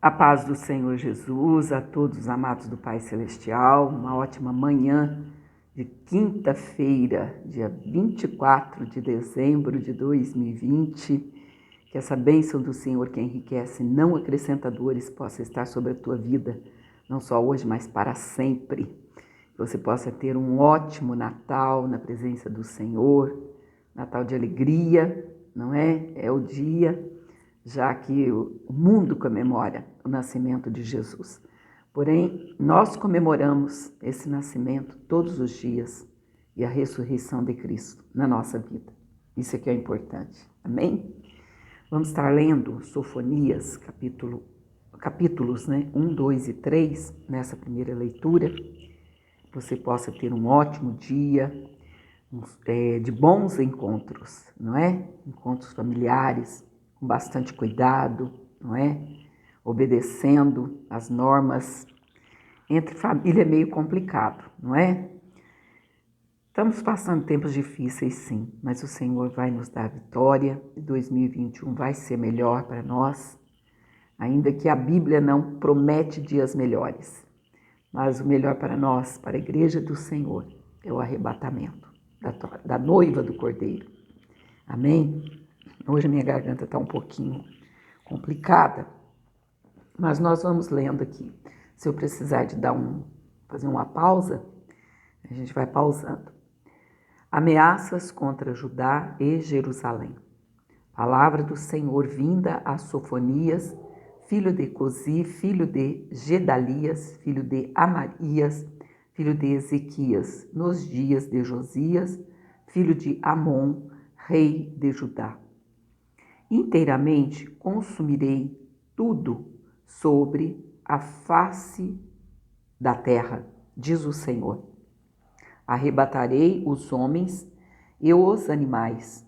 A paz do Senhor Jesus a todos os amados do Pai Celestial, uma ótima manhã de quinta-feira, dia 24 de dezembro de 2020. Que essa bênção do Senhor que enriquece, não acrescenta dores, possa estar sobre a tua vida, não só hoje, mas para sempre. Que você possa ter um ótimo Natal na presença do Senhor, Natal de alegria, não é? É o dia já que o mundo comemora o nascimento de Jesus. Porém, nós comemoramos esse nascimento todos os dias e a ressurreição de Cristo na nossa vida. Isso é que é importante. Amém? Vamos estar lendo Sofonias, capítulos 1, 2 e 3, nessa primeira leitura. Você possa ter um ótimo dia, de bons encontros, não é? Encontros familiares, com bastante cuidado, não é? Obedecendo as normas. Entre família é meio complicado, não é? Estamos passando tempos difíceis, sim, mas o Senhor vai nos dar vitória e 2021 vai ser melhor para nós, ainda que a Bíblia não promete dias melhores. Mas o melhor para nós, para a igreja do Senhor, é o arrebatamento da noiva do Cordeiro. Amém? Hoje a minha garganta está um pouquinho complicada, mas nós vamos lendo aqui. Se eu precisar de fazer uma pausa, a gente vai pausando. Ameaças contra Judá e Jerusalém. Palavra do Senhor vinda a Sofonias, filho de Cosi, filho de Gedalias, filho de Amarias, filho de Ezequias, nos dias de Josias, filho de Amon, rei de Judá. Inteiramente consumirei tudo sobre a face da terra, diz o Senhor. Arrebatarei os homens e os animais,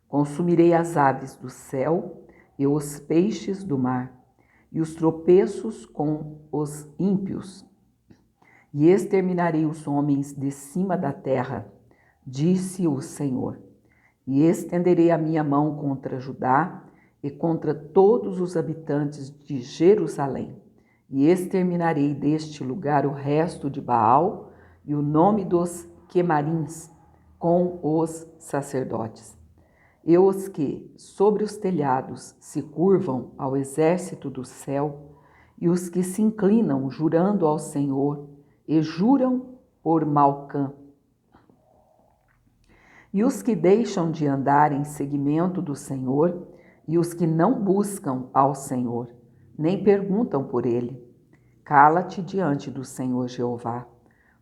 consumirei as aves do céu e os peixes do mar, e os tropeços com os ímpios, e exterminarei os homens de cima da terra, disse o Senhor. E estenderei a minha mão contra Judá e contra todos os habitantes de Jerusalém, e exterminarei deste lugar o resto de Baal e o nome dos quemarins com os sacerdotes. E os que sobre os telhados se curvam ao exército do céu, e os que se inclinam jurando ao Senhor, e juram por Malcã, e os que deixam de andar em seguimento do Senhor, e os que não buscam ao Senhor, nem perguntam por ele. Cala-te diante do Senhor Jeová,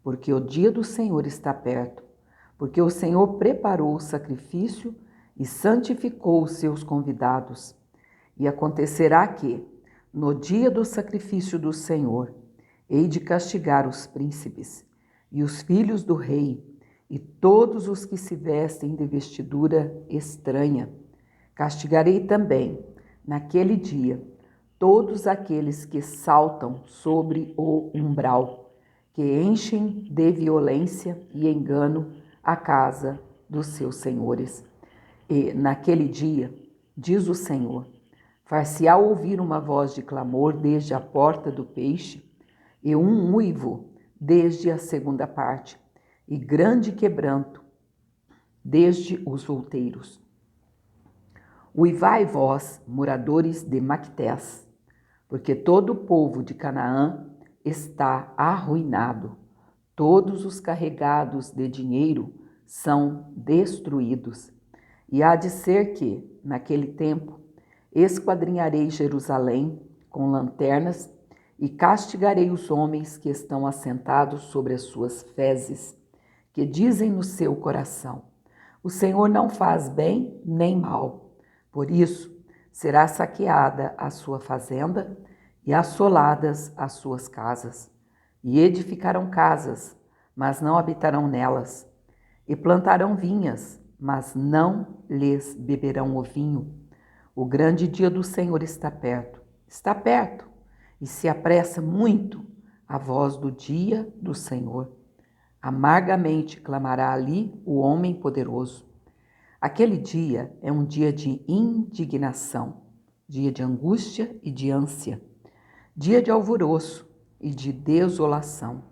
porque o dia do Senhor está perto, porque o Senhor preparou o sacrifício e santificou os seus convidados. E acontecerá que, no dia do sacrifício do Senhor, hei de castigar os príncipes e os filhos do rei, e todos os que se vestem de vestidura estranha. Castigarei também, naquele dia, todos aqueles que saltam sobre o umbral, que enchem de violência e engano a casa dos seus senhores. E, naquele dia, diz o Senhor, far-se-á ouvir uma voz de clamor desde a porta do peixe, e um uivo desde a segunda parte, e grande quebranto desde os outeiros. Uivai vós, moradores de Mactés, porque todo o povo de Canaã está arruinado. Todos os carregados de dinheiro são destruídos. E há de ser que, naquele tempo, esquadrinharei Jerusalém com lanternas e castigarei os homens que estão assentados sobre as suas fezes, que dizem no seu coração, o Senhor não faz bem nem mal. Por isso, será saqueada a sua fazenda e assoladas as suas casas. E edificarão casas, mas não habitarão nelas. E plantarão vinhas, mas não lhes beberão o vinho. O grande dia do Senhor está perto, e se apressa muito a voz do dia do Senhor. Amargamente clamará ali o homem poderoso. Aquele dia é um dia de indignação, dia de angústia e de ânsia. dia de alvoroço e de desolação,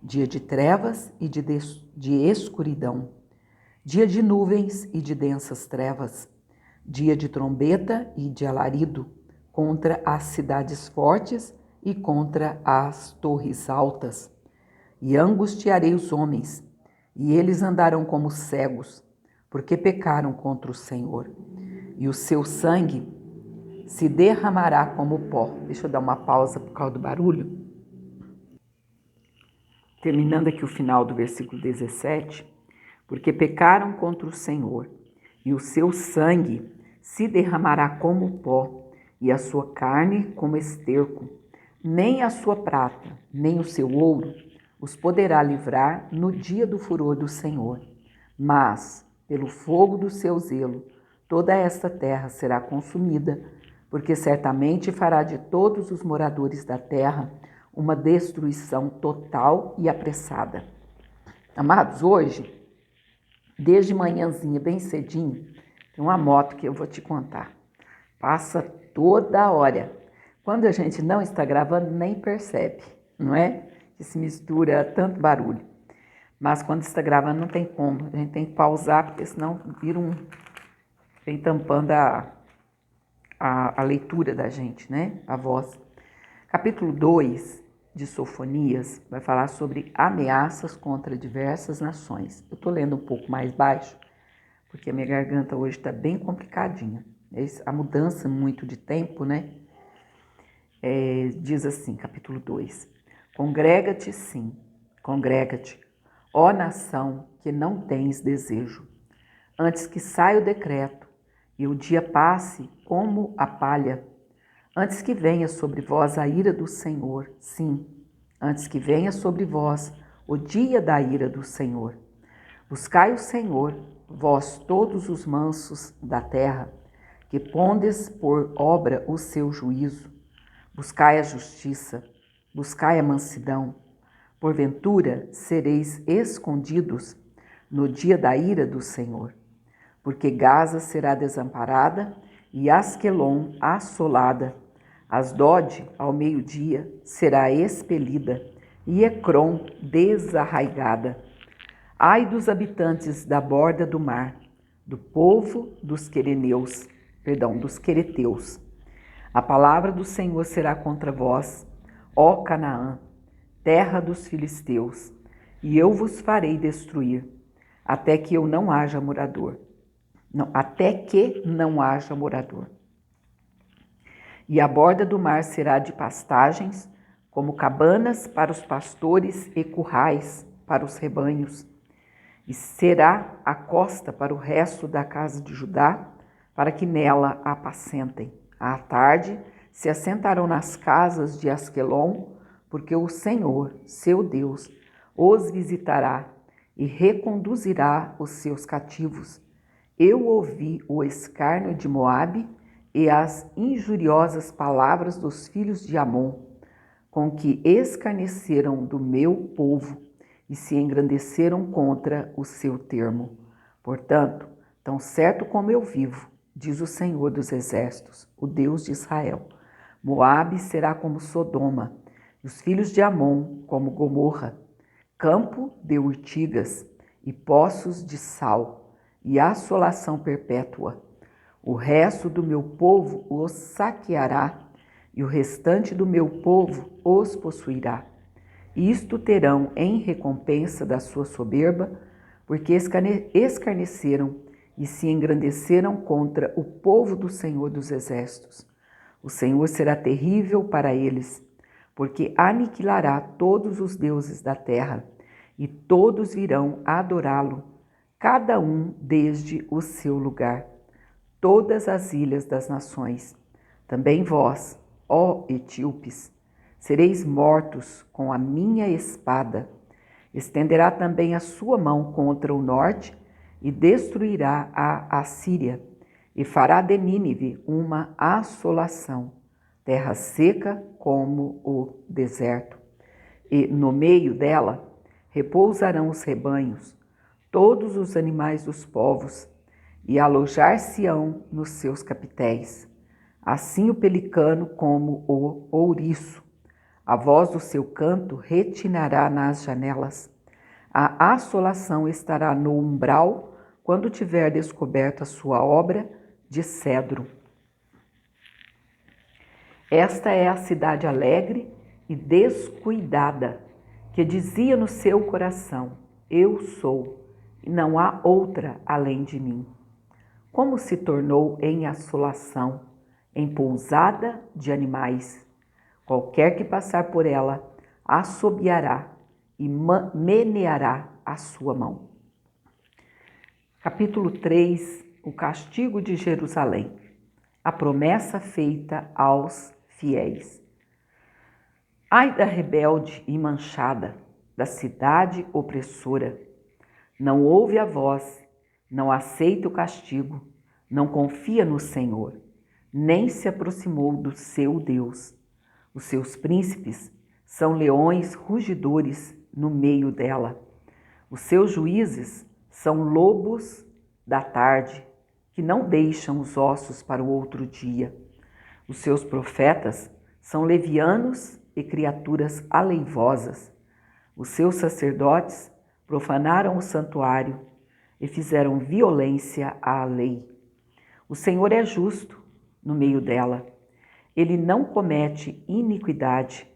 dia de trevas e de escuridão, dia de nuvens e de densas trevas, dia de trombeta e de alarido contra as cidades fortes e contra as torres altas. E angustiarei os homens, e eles andarão como cegos, porque pecaram contra o Senhor. E o seu sangue se derramará como pó. Deixa eu dar uma pausa por causa do barulho. Terminando aqui o final do versículo 17. Porque pecaram contra o Senhor, e o seu sangue se derramará como pó, e a sua carne como esterco. Nem a sua prata, nem o seu ouro os poderá livrar no dia do furor do Senhor. Mas, pelo fogo do seu zelo, toda esta terra será consumida, porque certamente fará de todos os moradores da terra uma destruição total e apressada. Amados, hoje, desde manhãzinha, bem cedinho, tem uma moto que eu vou te contar. Passa toda hora. Quando a gente não está gravando, nem percebe, não é? Que se mistura tanto barulho. Mas quando está gravando, não tem como. A gente tem que pausar, porque senão vem tampando a leitura da gente, né? A voz. Capítulo 2 de Sofonias vai falar sobre ameaças contra diversas nações. Eu estou lendo um pouco mais baixo, porque a minha garganta hoje está bem complicadinha. A mudança muito de tempo, né? Diz assim, capítulo 2. Congrega-te, sim, congrega-te, ó nação que não tens desejo, antes que saia o decreto e o dia passe como a palha, antes que venha sobre vós a ira do Senhor, sim, antes que venha sobre vós o dia da ira do Senhor. Buscai o Senhor, vós todos os mansos da terra, que pondes por obra o seu juízo. Buscai a justiça, buscai a mansidão. Porventura sereis escondidos no dia da ira do Senhor. Porque Gaza será desamparada e Asquelon assolada. Asdod, ao meio-dia, será expelida e Ecrom desarraigada. Ai dos habitantes da borda do mar, do povo dos dos quereteus. A palavra do Senhor será contra vós, ó Canaã, terra dos filisteus, e eu vos farei destruir, até que não haja morador. E a borda do mar será de pastagens, como cabanas para os pastores e currais para os rebanhos. E será a costa para o resto da casa de Judá, para que nela apacentem. À tarde se assentarão nas casas de Asquelon, porque o Senhor, seu Deus, os visitará e reconduzirá os seus cativos. Eu ouvi o escárnio de Moabe e as injuriosas palavras dos filhos de Amon, com que escarneceram do meu povo e se engrandeceram contra o seu termo. Portanto, tão certo como eu vivo, diz o Senhor dos Exércitos, o Deus de Israel, Moabe será como Sodoma, e os filhos de Amon como Gomorra, campo de urtigas e poços de sal, e assolação perpétua. O resto do meu povo os saqueará, e o restante do meu povo os possuirá. Isto terão em recompensa da sua soberba, porque escarneceram e se engrandeceram contra o povo do Senhor dos Exércitos. O Senhor será terrível para eles, porque aniquilará todos os deuses da terra, e todos virão adorá-lo, cada um desde o seu lugar, todas as ilhas das nações. Também vós, ó etíopes, sereis mortos com a minha espada. Estenderá também a sua mão contra o norte e destruirá a Assíria, e fará de Nínive uma assolação, terra seca como o deserto. E no meio dela repousarão os rebanhos, todos os animais dos povos, e alojar-se-ão nos seus capitéis. assim o pelicano como o ouriço. A voz do seu canto retinará nas janelas. A assolação estará no umbral quando tiver descoberto a sua obra de cedro. Esta é a cidade alegre e descuidada, que dizia no seu coração: eu sou, e não há outra além de mim. Como se tornou em assolação, em pousada de animais. Qualquer que passar por ela assobiará e meneará a sua mão. Capítulo 3. O castigo de Jerusalém. A promessa feita aos fiéis. Ai da rebelde e manchada, da cidade opressora. Não ouve a voz, não aceita o castigo, não confia no Senhor, nem se aproximou do seu Deus. Os seus príncipes são leões rugidores no meio dela. Os seus juízes são lobos da tarde, que não deixam os ossos para o outro dia. Os seus profetas são levianos e criaturas aleivosas. Os seus sacerdotes profanaram o santuário e fizeram violência à lei. O Senhor é justo no meio dela. Ele não comete iniquidade.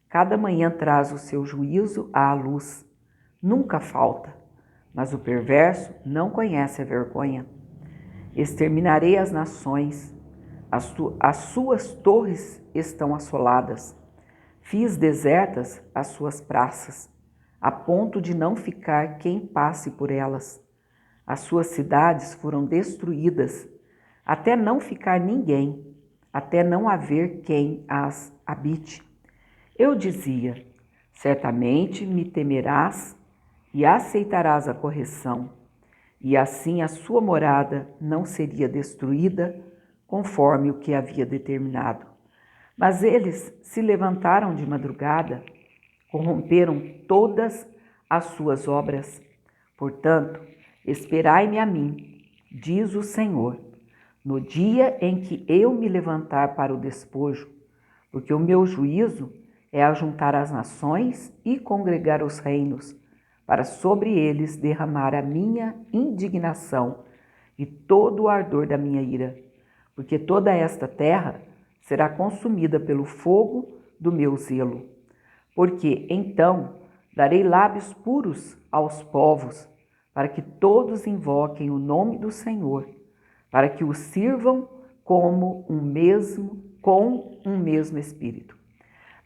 Cada manhã traz o seu juízo à luz. Nunca falta. Mas o perverso não conhece a vergonha. Exterminarei as nações. As suas torres estão assoladas. Fiz desertas as suas praças, a ponto de não ficar quem passe por elas. As suas cidades foram destruídas, até não ficar ninguém, até não haver quem as habite. Eu dizia: certamente me temerás e aceitarás a correção, e assim a sua morada não seria destruída, conforme o que havia determinado. Mas eles se levantaram de madrugada, corromperam todas as suas obras. Portanto, esperai-me a mim, diz o Senhor, no dia em que eu me levantar para o despojo, porque o meu juízo é ajuntar as nações e congregar os reinos, para sobre eles derramar a minha indignação e todo o ardor da minha ira, porque toda esta terra será consumida pelo fogo do meu zelo. Porque então darei lábios puros aos povos, para que todos invoquem o nome do Senhor, para que o sirvam com um mesmo espírito.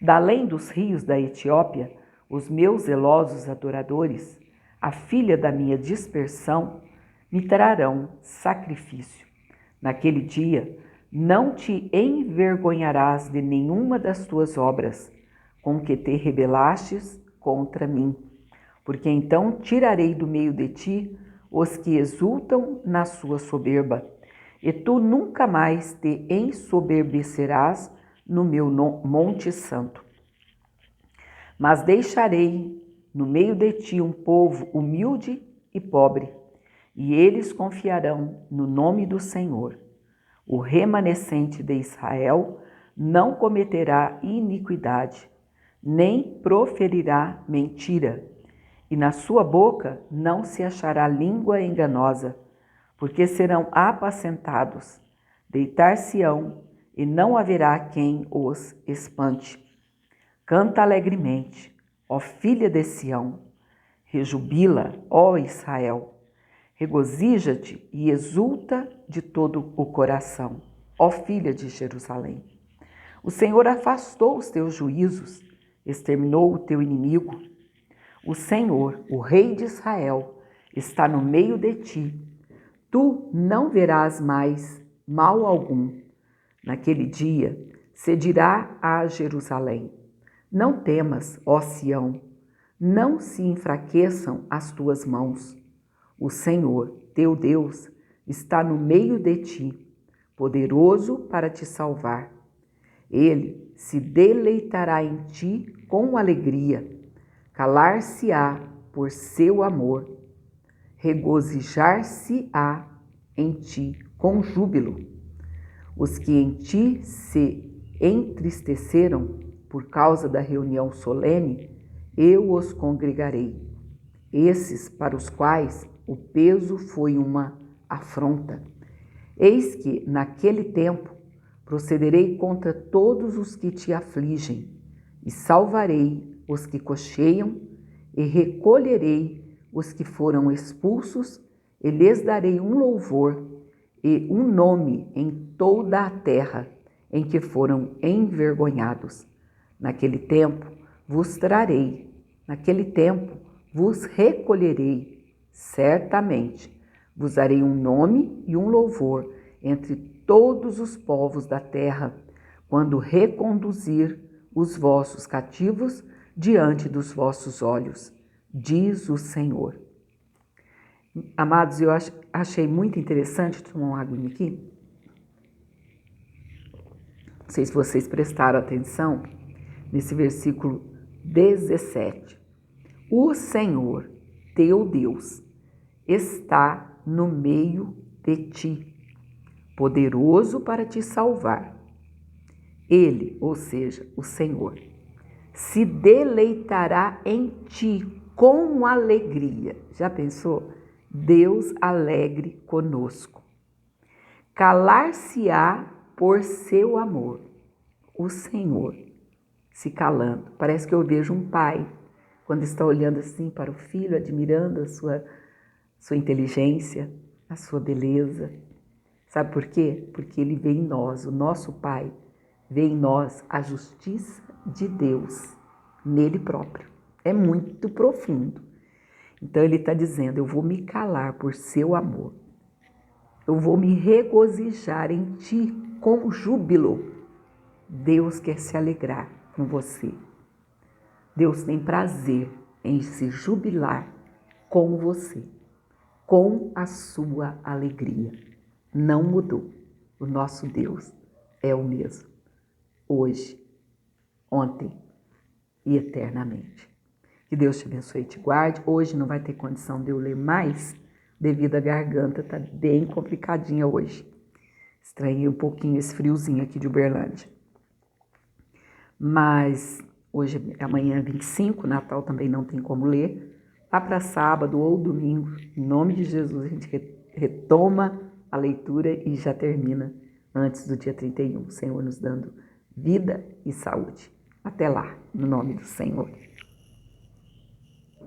Da além dos rios da Etiópia, os meus zelosos adoradores, a filha da minha dispersão, me trarão sacrifício. Naquele dia, não te envergonharás de nenhuma das tuas obras, com que te rebelastes contra mim, porque então tirarei do meio de ti os que exultam na sua soberba, e tu nunca mais te ensoberbecerás no meu monte santo. Mas deixarei no meio de ti um povo humilde e pobre, e eles confiarão no nome do Senhor. O remanescente de Israel não cometerá iniquidade, nem proferirá mentira, e na sua boca não se achará língua enganosa, porque serão apacentados, deitar-se-ão, e não haverá quem os espante. Canta alegremente, ó filha de Sião, rejubila, ó Israel. Regozija-te e exulta de todo o coração, ó filha de Jerusalém. O Senhor afastou os teus juízos, exterminou o teu inimigo. O Senhor, o Rei de Israel, está no meio de ti. Tu não verás mais mal algum. Naquele dia se dirá a Jerusalém: não temas, ó Sião, não se enfraqueçam as tuas mãos. O Senhor, teu Deus, está no meio de ti, poderoso para te salvar. Ele se deleitará em ti com alegria, calar-se-á por seu amor, regozijar-se-á em ti com júbilo. Os que em ti se entristeceram por causa da reunião solene, eu os congregarei. Esses para os quais o peso foi uma afronta. Eis que, naquele tempo, procederei contra todos os que te afligem, e salvarei os que cocheiam, e recolherei os que foram expulsos, e lhes darei um louvor e um nome em toda a terra em que foram envergonhados. Naquele tempo vos trarei, naquele tempo vos recolherei, certamente. Vos darei um nome e um louvor entre todos os povos da terra, quando reconduzir os vossos cativos diante dos vossos olhos, diz o Senhor. Amados, eu achei muito interessante, tomar uma aguinha aqui. Não sei se vocês prestaram atenção nesse versículo 17. O Senhor, teu Deus, está no meio de ti, poderoso para te salvar. Ele, ou seja, o Senhor, se deleitará em ti com alegria. Já pensou? Deus alegre conosco. Calar-se-á por seu amor. O Senhor se calando. Parece que eu vejo um pai, quando está olhando assim para o filho, admirando a sua inteligência, a sua beleza. Sabe por quê? Porque ele vê em nós, o nosso pai, vê em nós a justiça de Deus, nele próprio. É muito profundo. Então ele está dizendo, eu vou me calar por seu amor. Eu vou me regozijar em ti com júbilo. Deus quer se alegrar com você. Deus tem prazer em se jubilar com você, com a sua alegria. Não mudou. O nosso Deus é o mesmo, hoje, ontem e eternamente. Que Deus te abençoe e te guarde. Hoje não vai ter condição de eu ler mais, devido à garganta, tá bem complicadinha hoje. Estranhei um pouquinho esse friozinho aqui de Uberlândia. Mas hoje, amanhã é 25, Natal também não tem como ler. Lá para sábado ou domingo, em nome de Jesus, a gente retoma a leitura e já termina antes do dia 31. O Senhor nos dando vida e saúde. Até lá, no nome do Senhor.